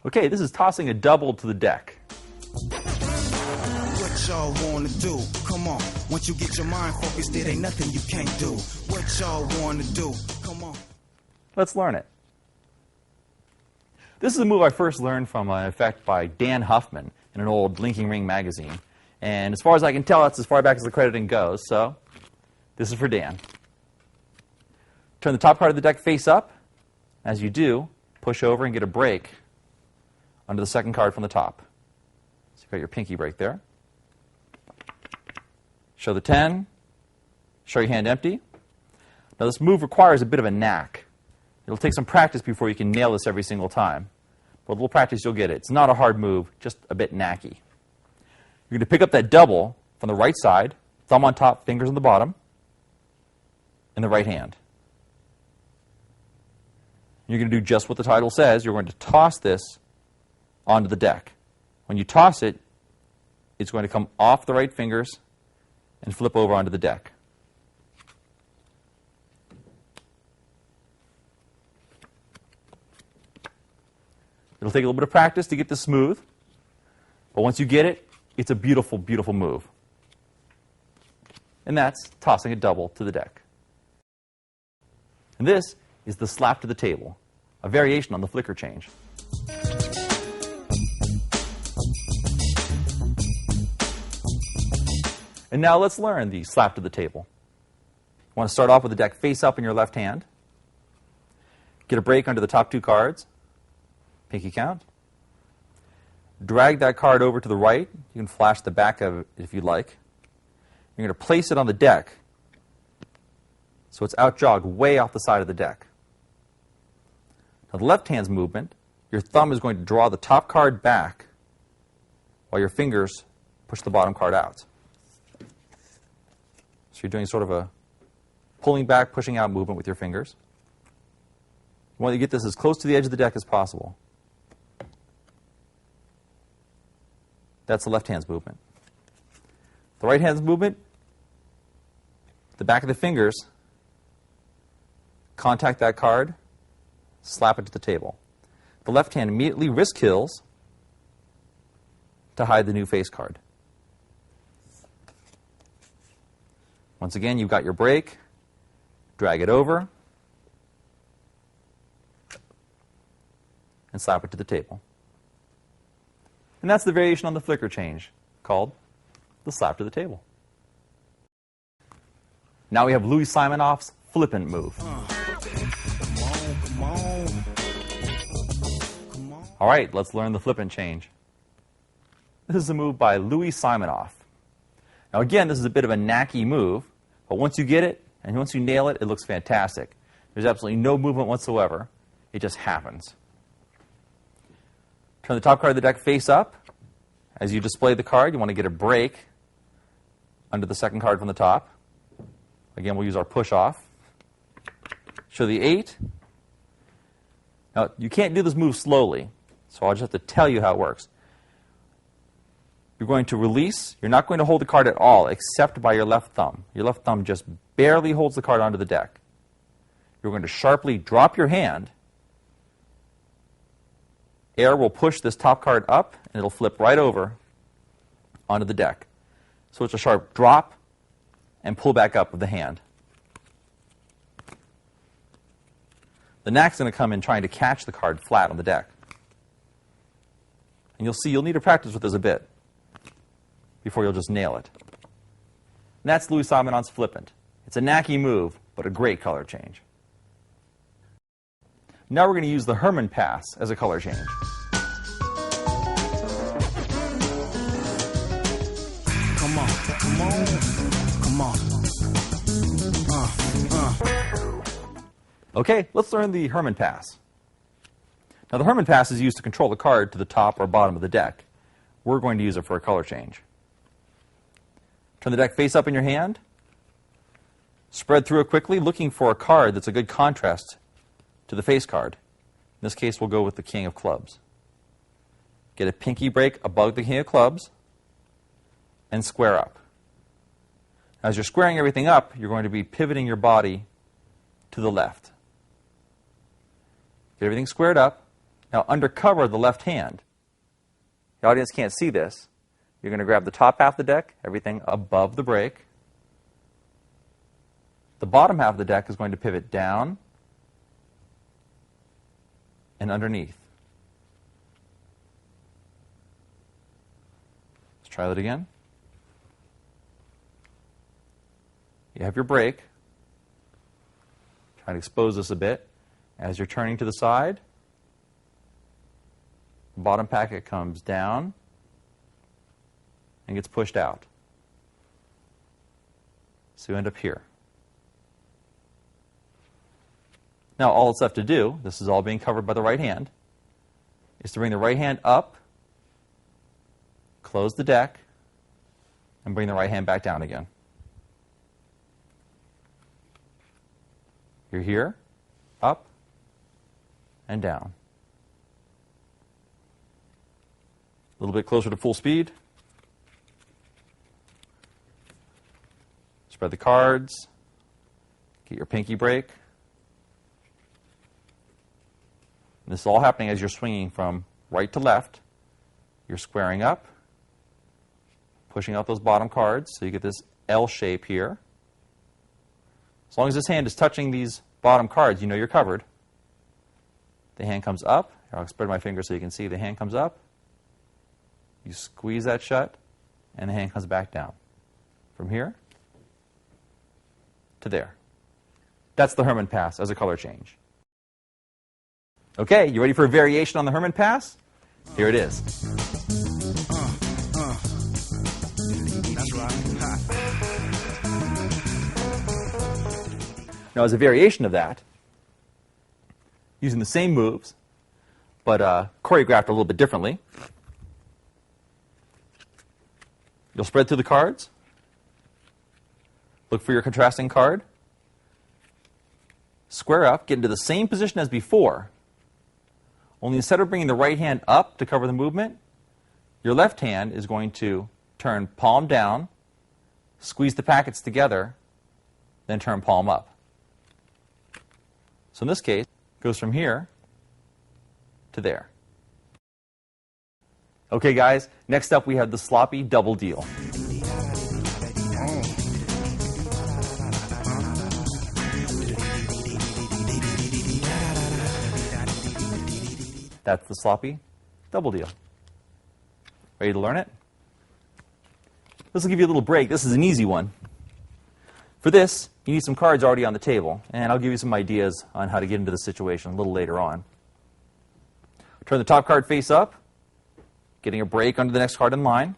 Okay, this is tossing a double to the deck. What y'all wanna do? Come on. Once you get your mind focused, there ain't nothing you can't do. What y'all wanna do? Come on. Let's learn it. This is a move I first learned from an effect by Dan Huffman in an old Linking Ring magazine. And as far as I can tell, that's as far back as the crediting goes, so this is for Dan. Turn the top card of the deck face up. As you do, push over and get a break under the second card from the top. So you've got your pinky break there. Show the 10. Show your hand empty. Now this move requires a bit of a knack. It'll take some practice before you can nail this every single time. But with a little practice, you'll get it. It's not a hard move, just a bit knacky. You're going to pick up that double from the right side, thumb on top, fingers on the bottom, in the right hand. You're going to do just what the title says. You're going to toss this onto the deck. When you toss it, it's going to come off the right fingers and flip over onto the deck. It'll take a little bit of practice to get this smooth, but once you get it, it's a beautiful, beautiful move. And that's tossing a double to the deck. And this is the slap to the table, a variation on the flicker change. And now let's learn the slap to the table. You want to start off with the deck face up in your left hand. Get a break under the top two cards. Pinky count. Drag that card over to the right. You can flash the back of it if you'd like. You're going to place it on the deck so it's out-jogged way off the side of the deck. Now the left hand's movement, your thumb is going to draw the top card back while your fingers push the bottom card out. So you're doing sort of a pulling back, pushing out movement with your fingers. You want to get this as close to the edge of the deck as possible. That's the left hand's movement. The right hand's movement, the back of the fingers contact that card, slap it to the table. The left hand immediately wrist kills to hide the new face card. Once again, you've got your break. Drag it over and slap it to the table. And that's the variation on the flicker change called the slap to the table. Now we have Louis Simonoff's flippant move. All right, let's learn the flippant change. This is a move by Louis Simonoff. Now again, this is a bit of a knacky move, but once you get it, and once you nail it, it looks fantastic. There's absolutely no movement whatsoever. It just happens. Turn the top card of the deck face up. As you display the card, you want to get a break under the second card from the top. Again, we'll use our push off. Show the 8. Now, you can't do this move slowly, so I'll just have to tell you how it works. You're going to release. You're not going to hold the card at all, except by your left thumb. Your left thumb just barely holds the card onto the deck. You're going to sharply drop your hand. Air will push this top card up, and it'll flip right over onto the deck. So it's a sharp drop and pull back up of the hand. The knack's going to come in trying to catch the card flat on the deck. And you'll see you'll need to practice with this a bit before you'll just nail it. And that's Louis Simonoff's flippant. It's a knacky move, but a great color change. Now we're going to use the Herman pass as a color change. Come on, come on, come on. Okay, let's learn the Herman pass. Now the Herman pass is used to control the card to the top or bottom of the deck. We're going to use it for a color change. Turn the deck face up in your hand. Spread through it quickly, looking for a card that's a good contrast to the face card. In this case, we'll go with the King of Clubs. Get a pinky break above the King of Clubs and square up. As you're squaring everything up, you're going to be pivoting your body to the left. Get everything squared up. Now, under cover of the left hand, the audience can't see this. You're going to grab the top half of the deck, everything above the break. The bottom half of the deck is going to pivot down and underneath. Let's try that again. You have your break. Try to expose this a bit. As you're turning to the side, the bottom packet comes down and gets pushed out. So you end up here. Now all it's left to do, this is all being covered by the right hand, is to bring the right hand up, close the deck, and bring the right hand back down again. You're here, up, and down. A little bit closer to full speed. Spread the cards. Get your pinky break. And this is all happening as you're swinging from right to left. You're squaring up, pushing out those bottom cards, so you get this L shape here. As long as this hand is touching these bottom cards, you know you're covered. The hand comes up. I'll spread my fingers so you can see. The hand comes up. You squeeze that shut, and the hand comes back down. From here to there. That's the Herman pass as a color change. Okay, you ready for a variation on the Herman pass? Here it is. That's right. Now, as a variation of that, using the same moves, but choreographed a little bit differently, you'll spread through the cards, look for your contrasting card, square up, get into the same position as before, only instead of bringing the right hand up to cover the movement, your left hand is going to turn palm down, squeeze the packets together, then turn palm up. So in this case, it goes from here to there. Okay, guys, next up we have the sloppy double deal. That's the sloppy double deal. Ready to learn it? This will give you a little break. This is an easy one. For this, you need some cards already on the table, and I'll give you some ideas on how to get into the situation a little later on. Turn the top card face up, getting a break under the next card in line.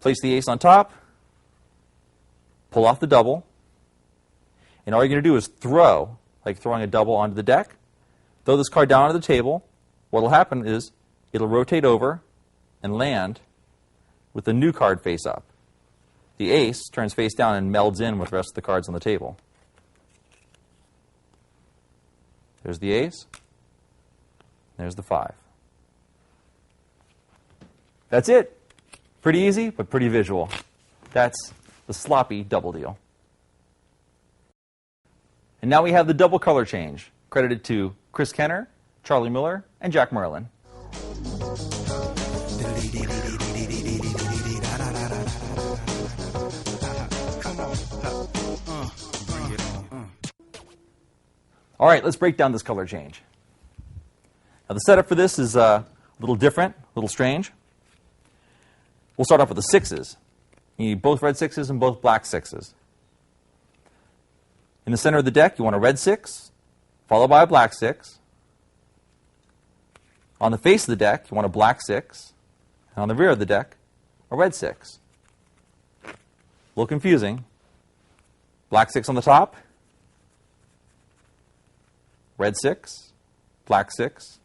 Place the ace on top, pull off the double, and all you're going to do is throw, like throwing a double onto the deck. Throw this card down onto the table. What will happen is it'll rotate over and land with the new card face up. The ace turns face down and melds in with the rest of the cards on the table. There's the ace. There's the 5. That's it. Pretty easy, but pretty visual. That's the sloppy double deal. And now we have the double color change, credited to Chris Kenner, Charlie Miller, and Jack Merlin. All right, let's break down this color change. Now, the setup for this is a little different, a little strange. We'll start off with the 6s. You need both red 6s and both black 6s. In the center of the deck, you want a red 6, followed by a black 6. On the face of the deck, you want a black 6. And on the rear of the deck, a red 6. A little confusing. Black 6 on the top, red 6, black 6,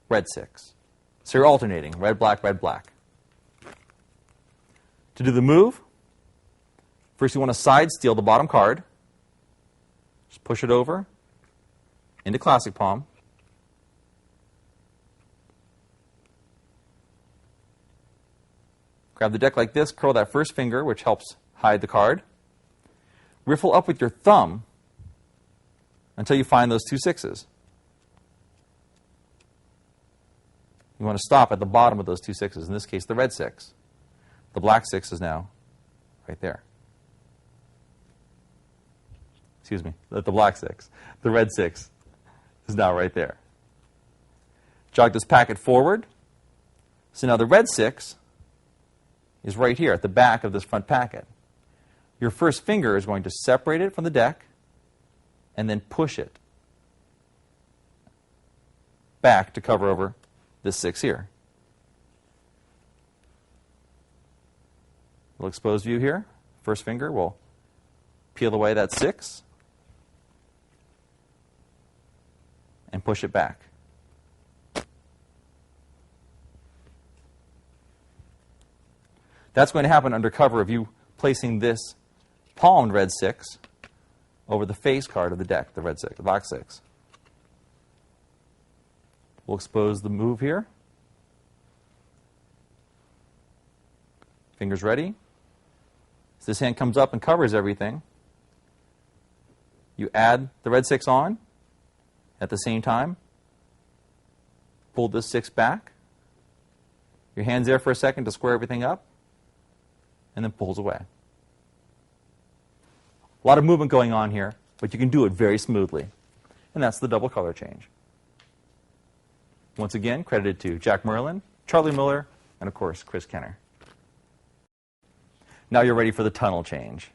red 6. So you're alternating, red, black, red, black. To do the move, first you want to side steal the bottom card. Just push it over into classic palm. Grab the deck like this, curl that first finger, which helps hide the card. Riffle up with your thumb until you find those two 6s. You want to stop at the bottom of those two sixes, in this case, the red 6. The black 6 is now right there. Excuse me, the black 6. The red 6 is now right there. Jog this packet forward. So now the red 6 is right here at the back of this front packet. Your first finger is going to separate it from the deck and then push it back to cover over this 6 here. Little exposed view here. First finger will peel away that 6 and push it back. That's going to happen under cover of you placing this palmed red 6 over the face card of the deck, the red 6, the black 6. We'll expose the move here. Fingers ready. As this hand comes up and covers everything, you add the red 6 on at the same time. Pull this 6 back. Your hand's there for a second to square everything up, and then pulls away. A lot of movement going on here, but you can do it very smoothly. And that's the double color change. Once again, credited to Jack Merlin, Charlie Miller, and of course, Chris Kenner. Now you're ready for the tunnel change.